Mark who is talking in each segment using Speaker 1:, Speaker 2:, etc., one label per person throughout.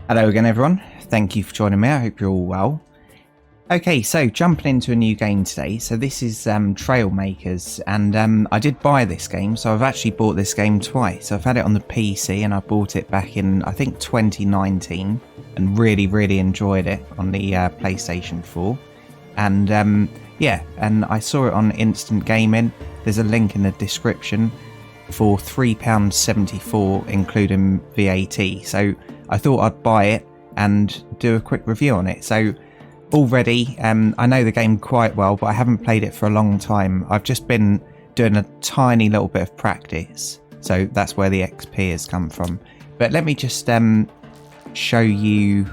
Speaker 1: Hello again everyone, thank you for joining me, I hope you're all well. Okay, so jumping into a new game today. So this is Trailmakers, and I did buy this game, so I've actually bought this game twice. I've had it on the PC and I bought it back in, I think, 2019 and really enjoyed it on the PlayStation 4. And yeah, and I saw it on Instant Gaming. There's a link in the description for £3.74 including VAT. So I thought I'd buy it and do a quick review on it. So already, I know the game quite well, but I haven't played it for a long time. I've just been doing a tiny little bit of practice, so that's where the XP has come from. But let me just show you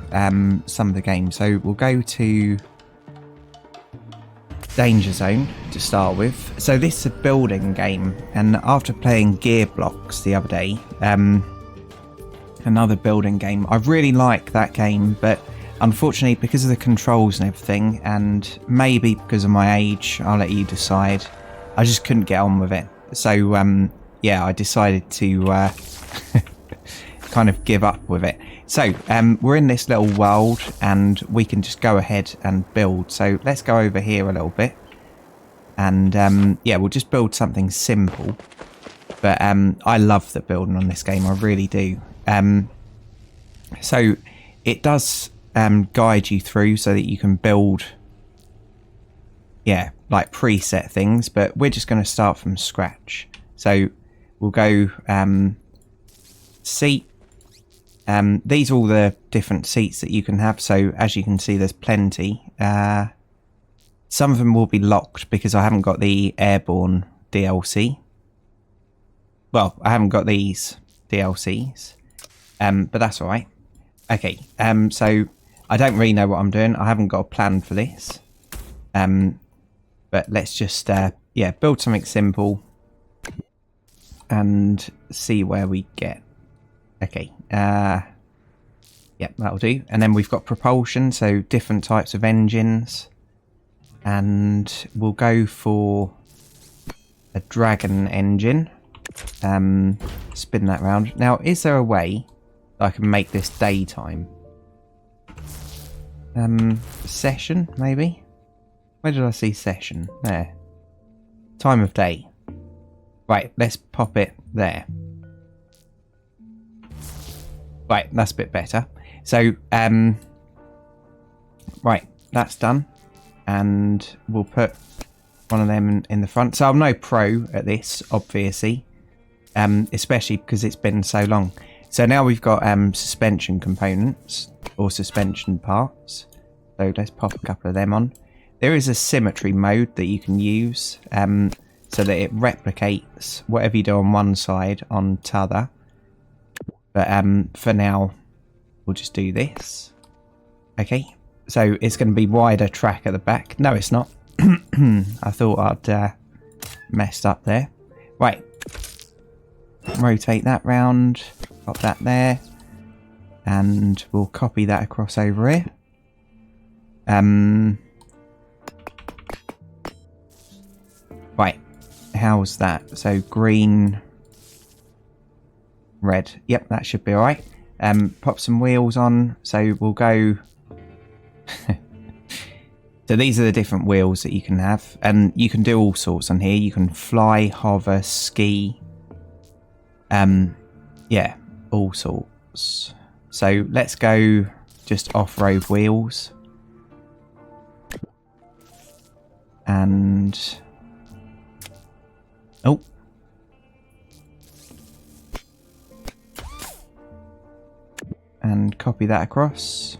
Speaker 1: some of the game. So we'll go to Danger Zone to start with. So this is a building game, and after playing Gear Blocks the other day, another building game, I really like that game, but unfortunately, because of the controls and everything, and maybe because of my age, I'll let you decide, I just couldn't get on with it. So yeah, I decided to kind of give up with it. So we're in this little world and we can just go ahead and build. So let's go over here a little bit, and yeah, we'll just build something simple. But I love the building on this game, I really do. So it does guide you through so that you can build, yeah, like preset things, but we're just going to start from scratch. So we'll go seat. These are all the different seats that you can have. So as you can see, there's plenty. Some of them will be locked because I haven't got the airborne DLC. Well, I haven't got these DLCs, but that's all right. Okay, so I don't really know what I'm doing. I haven't got a plan for this. But let's just, yeah, build something simple and see where we get. Okay, yep, that'll do. And then we've got propulsion, so different types of engines. And we'll go for a dragon engine. Spin that round. Now, is there a way that I can make this daytime? Session, maybe? Where did I see session? There. Time of day. Right, let's pop it there. Right, that's a bit better. So, right, that's done. And we'll put one of them in the front. So I'm no pro at this, obviously. Especially because it's been so long. So now we've got suspension components or suspension parts. So let's pop a couple of them on. There is a symmetry mode that you can use so that it replicates whatever you do on one side on t'other. But for now, we'll just do this. Okay, so it's going to be wider track at the back. No, it's not. I thought I'd messed up there. Right. Rotate that round, pop that there, and we'll copy that across over here. Right, how's that? So green, red. Yep, that should be alright. Pop some wheels on, so we'll go. So these are the different wheels that you can have, and you can do all sorts on here. You can fly, hover, ski. Yeah, all sorts. So let's go just off-road wheels. And oh, and copy that across.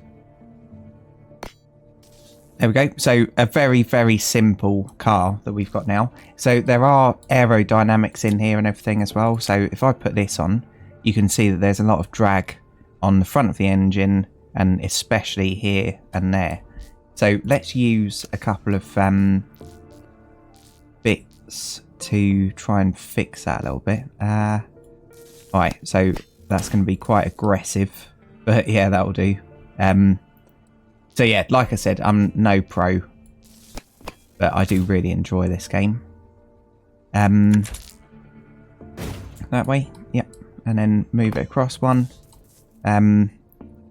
Speaker 1: There we go. So a very simple car that we've got now. So there are aerodynamics in here and everything as well. So if I put this on, you can see that there's a lot of drag on the front of the engine, and especially here and there. So let's use a couple of bits to try and fix that a little bit. Right, so that's going to be quite aggressive, but yeah, that'll do. So yeah, like I said, I'm no pro, but I do really enjoy this game. That way, yep, and then move it across one.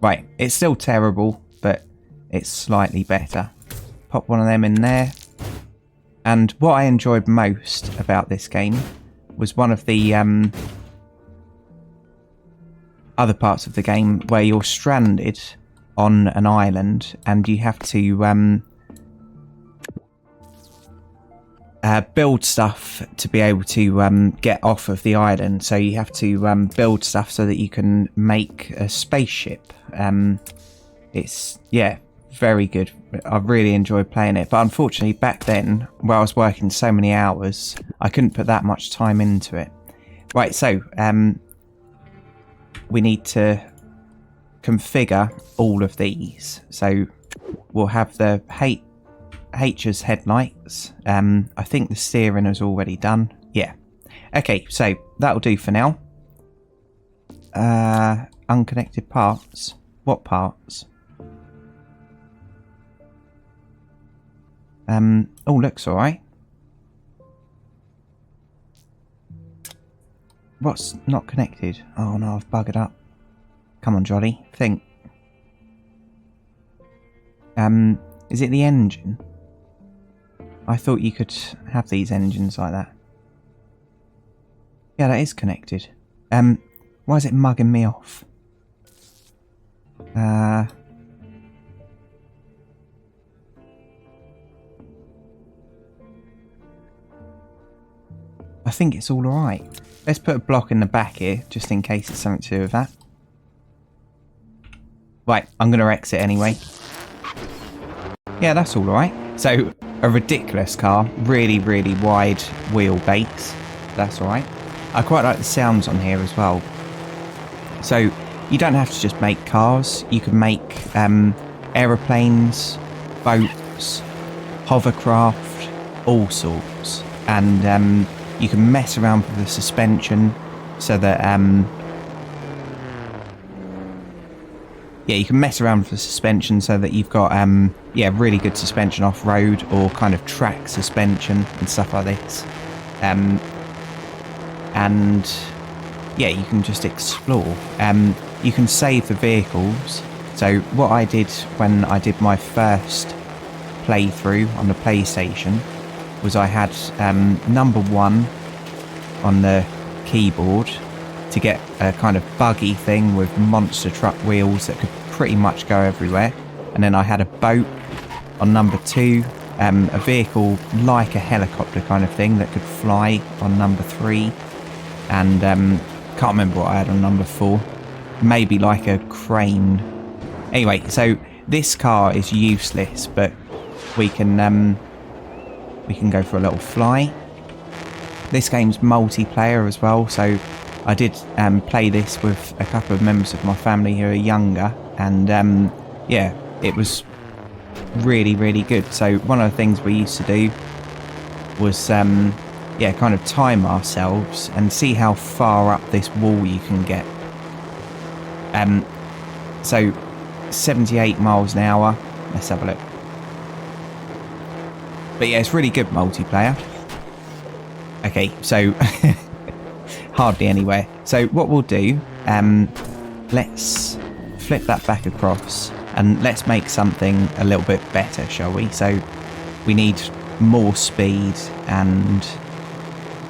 Speaker 1: Right, it's still terrible, but it's slightly better. Pop one of them in there. And what I enjoyed most about this game was one of the other parts of the game where you're stranded on an island and you have to build stuff to be able to get off of the island. So you have to build stuff so that you can make a spaceship. It's, yeah, very good. I really enjoyed playing it. But unfortunately, back then, where I was working so many hours, I couldn't put that much time into it. Right, so we need to configure all of these. So we'll have the H's headlights. I think the steering is already done. Yeah. Okay, so that'll do for now. Unconnected parts. What parts? Oh, looks alright. What's not connected? Oh no, I've buggered up. Come on, Jolly, think. Is it the engine? I thought you could have these engines like that. Yeah, that is connected. Why is it mugging me off? I think it's all alright. Let's put a block in the back here, just in case it's something to do with that. Right, I'm going to exit anyway. Yeah, that's all right. So, a ridiculous car. Really, really wide wheelbase. That's all right. I quite like the sounds on here as well. So, you don't have to just make cars. You can make aeroplanes, boats, hovercraft, all sorts. And you can mess around with the suspension so that... yeah, you can mess around with the suspension so that you've got, yeah, really good suspension off-road or kind of track suspension and stuff like this. And, yeah, you can just explore. You can save the vehicles. So what I did when I did my first playthrough on the PlayStation was I had number 1 on the keyboard to get a kind of buggy thing with monster truck wheels that could pretty much go everywhere. And then I had a boat on number 2, a vehicle like a helicopter kind of thing that could fly on number 3, and can't remember what I had on number 4. Maybe like a crane. Anyway, so this car is useless, but we can go for a little fly. This game's multiplayer as well, so I did play this with a couple of members of my family who are younger, and yeah, it was really, really good. So one of the things we used to do was yeah, kind of time ourselves and see how far up this wall you can get. So 78 miles an hour. Let's have a look. But yeah, it's really good multiplayer. Okay, so hardly anywhere. So what we'll do, let's flip that back across and let's make something a little bit better, shall we? So we need more speed and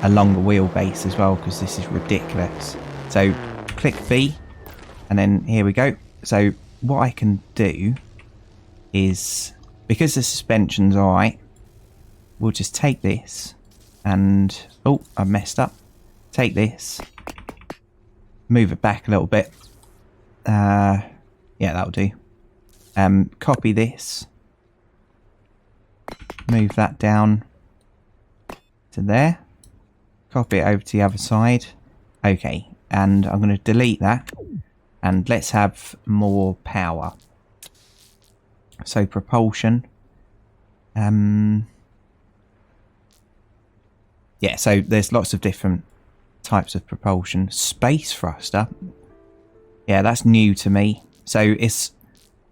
Speaker 1: a longer wheelbase as well, because this is ridiculous. So click B and then here we go. So what I can do is, because the suspension's alright, we'll just take this and, oh, I messed up. Take this, move it back a little bit. Yeah, that'll do. Copy this, move that down to there, copy it over to the other side. Okay, and I'm going to delete that, and let's have more power. So propulsion. Yeah, so there's lots of different types of propulsion. Space thruster. Yeah, that's new to me. So it's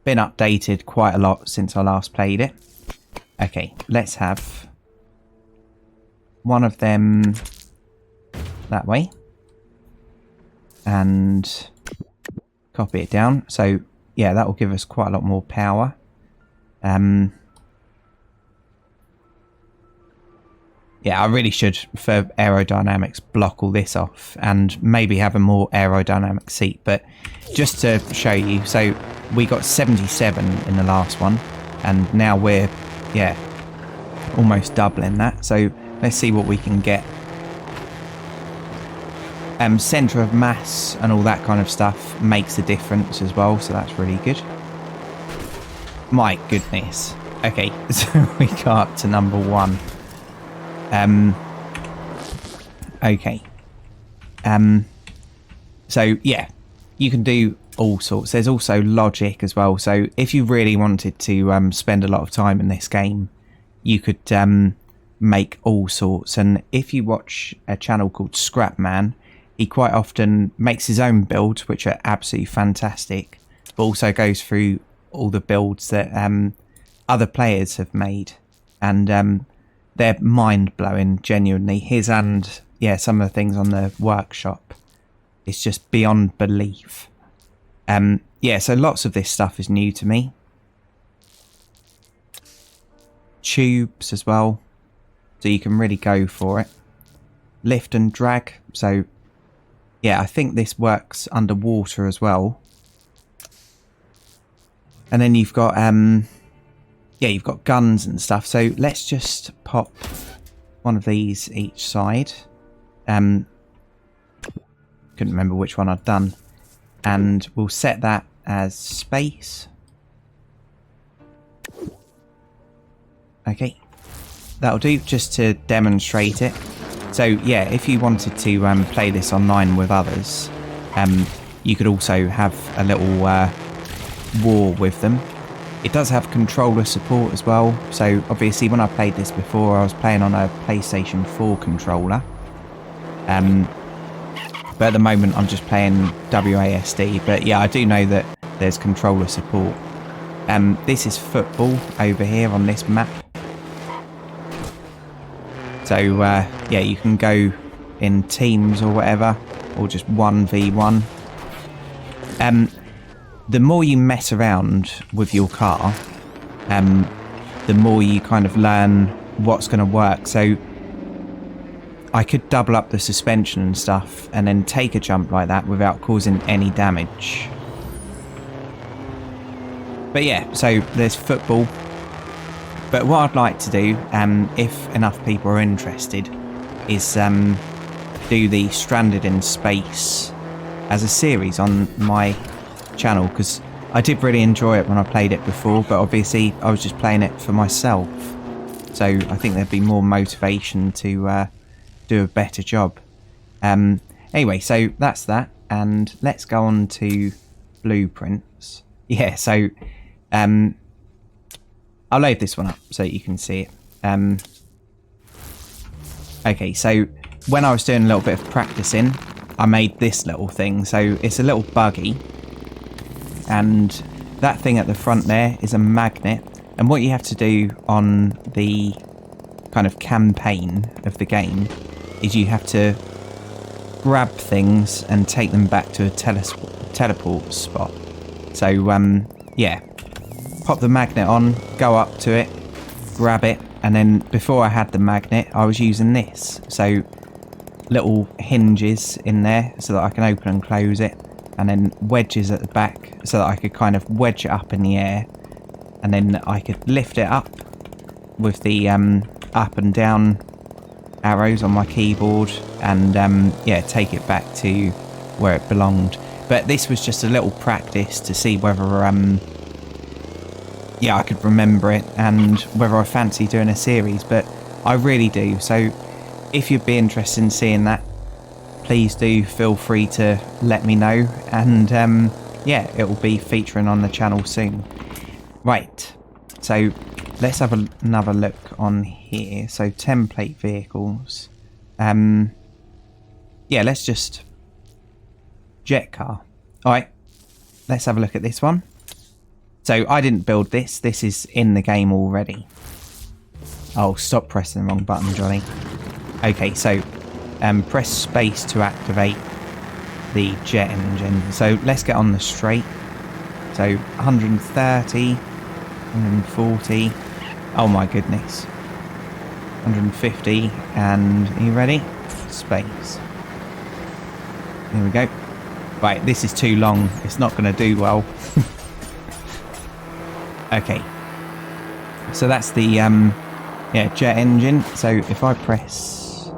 Speaker 1: been updated quite a lot since I last played it. Okay, let's have one of them that way. And copy it down. So yeah, that will give us quite a lot more power. Yeah, I really should, for aerodynamics, block all this off and maybe have a more aerodynamic seat. But just to show you, so we got 77 in the last one, and now we're, yeah, almost doubling that. So let's see what we can get. Centre of mass and all that kind of stuff makes a difference as well, so that's really good. My goodness. Okay, so we got up to number 1. Okay. So yeah, you can do all sorts. There's also logic as well. So if you really wanted to spend a lot of time in this game, you could make all sorts. And if you watch a channel called Scrapman, he quite often makes his own builds, which are absolutely fantastic, but also goes through all the builds that other players have made. And they're mind-blowing, genuinely. His and, yeah, some of the things on the workshop. It's just beyond belief. Yeah, so lots of this stuff is new to me. Tubes as well. So you can really go for it. Lift and drag. So, yeah, I think this works underwater as well. And then you've got... yeah, you've got guns and stuff. So let's just pop one of these each side. Couldn't remember which one I'd done. And we'll set that as space. Okay. That'll do, just to demonstrate it. So yeah, if you wanted to play this online with others, you could also have a little war with them. It does have controller support as well, so obviously when I played this before I was playing on a PlayStation 4 controller, but at the moment I'm just playing WASD. But yeah, I do know that there's controller support. This is football over here on this map, so yeah, you can go in teams or whatever, or just 1v1. The more you mess around with your car, the more you kind of learn what's going to work. So I could double up the suspension and stuff and then take a jump like that without causing any damage. But yeah, so there's football. But what I'd like to do, if enough people are interested, is do the Stranded in Space as a series on my channel, because I did really enjoy it when I played it before, but obviously I was just playing it for myself, so I think there'd be more motivation to do a better job. Anyway, so that's that, and let's go on to blueprints. Yeah, so I'll load this one up so you can see it. Okay, so when I was doing a little bit of practicing, I made this little thing. So it's a little buggy, and that thing at the front there is a magnet. And what you have to do on the kind of campaign of the game is you have to grab things and take them back to a teleport spot. So yeah, pop the magnet on, go up to it, grab it, and then before I had the magnet I was using this, so little hinges in there so that I can open and close it, and then wedges at the back so that I could kind of wedge it up in the air, and then I could lift it up with the up and down arrows on my keyboard, and yeah, take it back to where it belonged. But this was just a little practice to see whether yeah, I could remember it and whether I fancy doing a series, but I really do. So if you'd be interested in seeing that, please do feel free to let me know, and yeah, it will be featuring on the channel soon. Right, so let's have another look on here. So template vehicles, yeah, let's just jet car. All right, let's have a look at this one. So I didn't build this, this is in the game already. Oh, stop pressing the wrong button, Johnny. Okay, so press space to activate the jet engine. So let's get on the straight. So 130, 140. Oh my goodness. 150. And are you ready? Space. Here we go. Right, this is too long. It's not going to do well. Okay. So that's the jet engine. So if I press...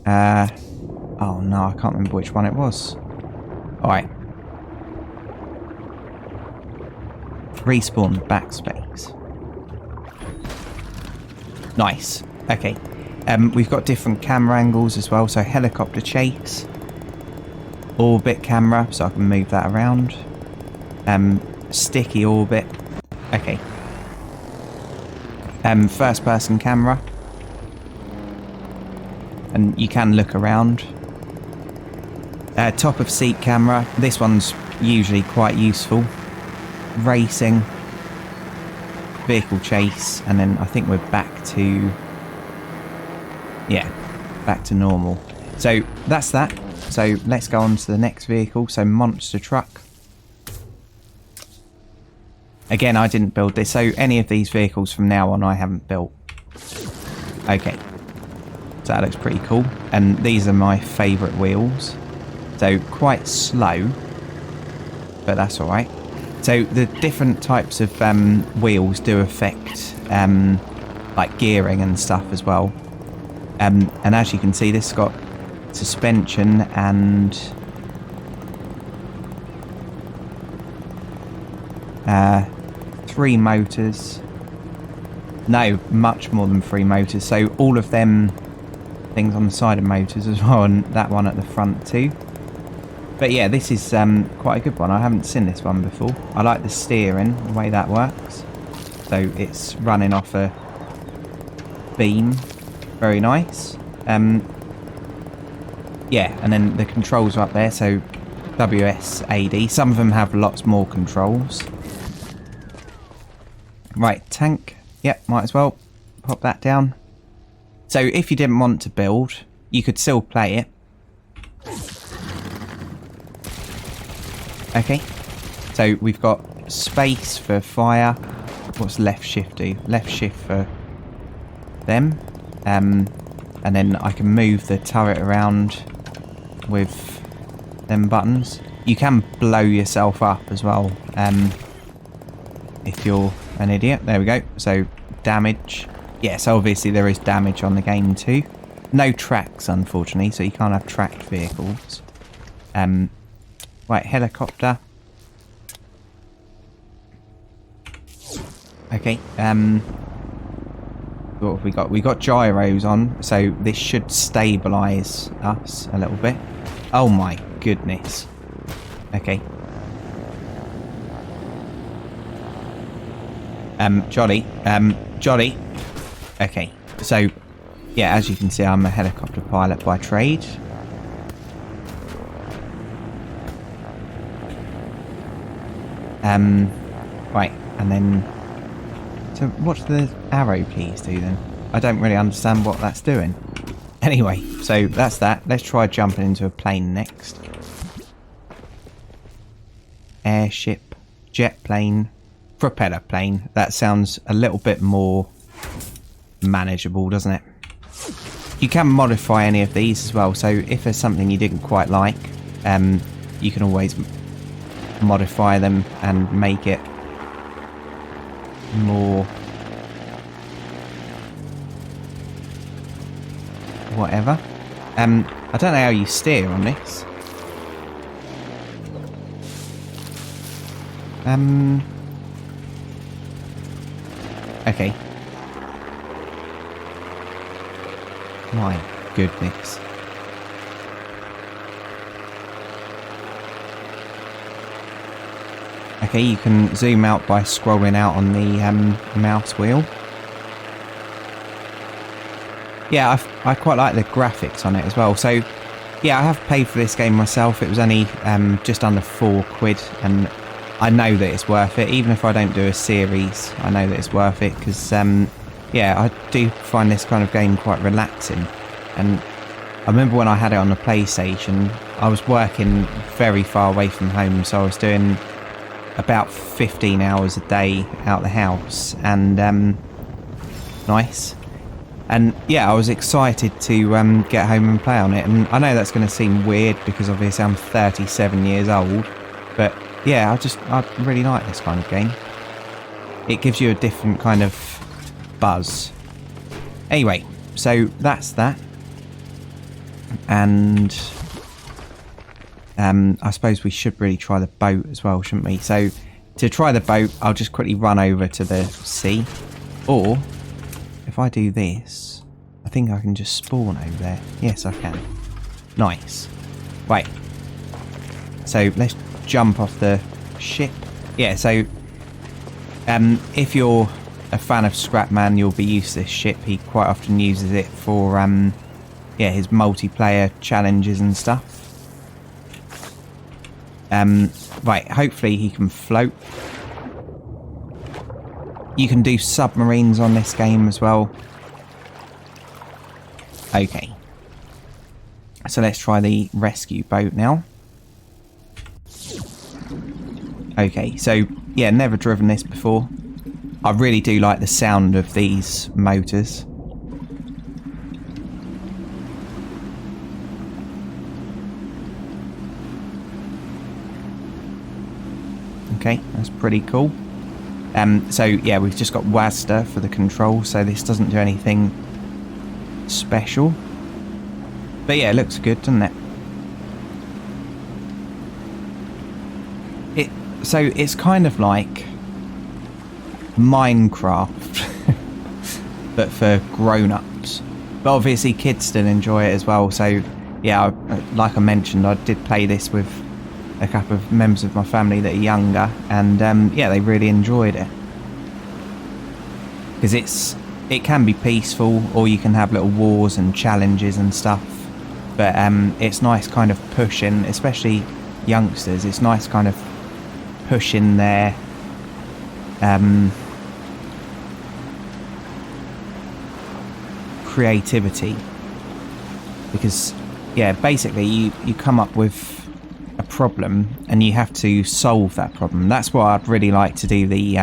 Speaker 1: oh no, I can't remember which one it was. Alright. Respawn backspace. Nice. Okay. We've got different camera angles as well. So helicopter chase. Orbit camera, so I can move that around. Sticky orbit. Okay. First person camera. And you can look around. Top of seat camera. This one's usually quite useful. Racing. Vehicle chase. And then I think we're back to... yeah, back to normal. So that's that. So let's go on to the next vehicle. So monster truck. Again, I didn't build this. So any of these vehicles from now on I haven't built. Okay. So that looks pretty cool. And these are my favourite wheels. So quite slow. But that's alright. So the different types of wheels do affect like gearing and stuff as well. And as you can see, this has got suspension and three motors. No, much more than three motors. So all of them things on the side of motors as well, and that one at the front too. But yeah, this is quite a good one. I haven't seen this one before. I like the steering, the way that works. So it's running off a beam. Very nice. Yeah, and then the controls are up there. So WSAD. Some of them have lots more controls. Right, tank. Yep, might as well pop that down. So if you didn't want to build, you could still play it. Okay, so we've got space for fire. What's left shift do? Left shift for them. And then I can move the turret around with them buttons. You can blow yourself up as well if you're an idiot. There we go. So damage. Yeah, so obviously there is damage on the game too. No tracks, unfortunately, so you can't have tracked vehicles. Right, helicopter. Okay, what have we got? We got gyros on, so this should stabilise us a little bit. Oh my goodness. Okay. Jolly. Jolly. Okay, so, yeah, as you can see, I'm a helicopter pilot by trade. Right, and then... so what do the arrow keys do then? I don't really understand what that's doing. Anyway, so that's that. Let's try jumping into a plane next. Airship, jet plane, propeller plane. That sounds a little bit more manageable, doesn't it? You can modify any of these as well. So if there's something you didn't quite like, you can always modify them and make it more whatever. I don't know how you steer on this. Okay. My goodness. Okay, you can zoom out by scrolling out on the mouse wheel. Yeah, I quite like the graphics on it as well. So, yeah, I have paid for this game myself. It was only just under £4, and I know that it's worth it. Even if I don't do a series, I know that it's worth it because, yeah, I do find this kind of game quite relaxing. And I remember when I had it on the PlayStation, I was working very far away from home, so I was doing about 15 hours a day out the house, and nice. And yeah, I was excited to get home and play on it. And I know that's going to seem weird because obviously I'm 37 years old, but yeah, I really like this kind of game. It gives you a different kind of buzz. Anyway, so that's that. And I suppose we should really try the boat as well, shouldn't we? So to try the boat, I'll just quickly run over to the sea. Or if I do this, I think I can just spawn over there. Yes, I can. Nice. Right. So let's jump off the ship. Yeah, so if you're a fan of Scrapman, you'll be used to this ship. He quite often uses it for yeah, his multiplayer challenges and stuff. Right, hopefully he can float. You can do submarines on this game as well. Okay. So let's try the rescue boat now. Okay, so yeah, never driven this before. I really do like the sound of these motors. Okay, that's pretty cool. So yeah, we've just got WASD for the control, so this doesn't do anything special. But yeah, it looks good, doesn't it? So it's kind of like Minecraft, but for grown-ups. But obviously kids still enjoy it as well. So yeah, like I mentioned, I did play this with a couple of members of my family that are younger, and yeah, they really enjoyed it. Because it can be peaceful, or you can have little wars and challenges and stuff. But it's nice kind of pushing, especially youngsters, it's nice kind of pushing their creativity. Because yeah, basically you come up with a problem and you have to solve that problem. That's why I'd really like to do the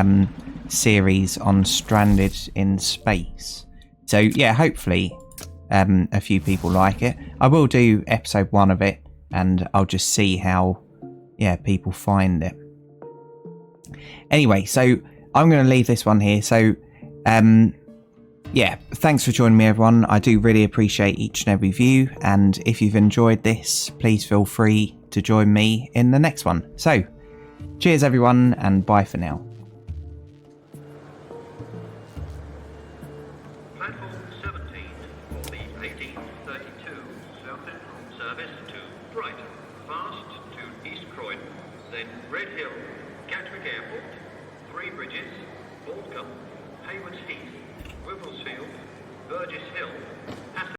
Speaker 1: series on Stranded in Space. So yeah, hopefully a few people like it. I will do episode 1 of it, and I'll just see how yeah people find it. Anyway, so I'm going to leave this one here. So yeah, thanks for joining me, everyone. I do really appreciate each and every view, and if you've enjoyed this, please feel free to join me in the next one. So cheers everyone, and bye for now.
Speaker 2: Platform 17 for the 1832 South Central service to Brighton, fast to East Croydon, then Red Hill, Gatwick Airport, Three Bridges, Aldcombe, Haywards Heath, Wivelsfield, Burgess Hill,